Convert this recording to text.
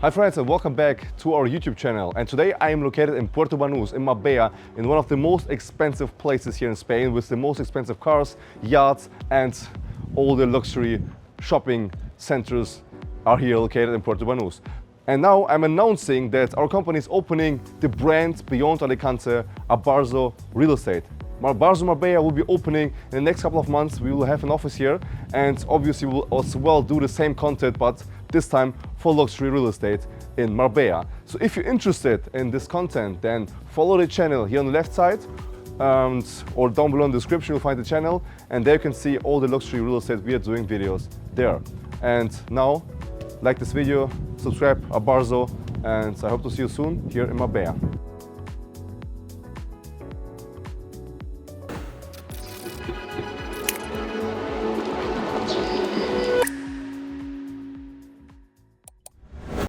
Hi friends, and welcome back to our YouTube channel. And today I am located in Puerto Banús, in Marbella, in one of the most expensive places here in Spain, with the most expensive cars, yachts, and all the luxury shopping centers are here located in Puerto Banús. And now I'm announcing that our company is opening the brand beyond Alicante, Abarzo Real Estate. Abarzo Marbella will be opening in the next couple of months. We will have an office here, and obviously we'll as well do the same content, but this time for luxury real estate in Marbella. So if you're interested in this content, then follow the channel here on the left side, or down below in the description you'll find the channel, and there you can see all the luxury real estate we are doing videos there. And now, like this video, subscribe Abarzo, and I hope to see you soon here in Marbella.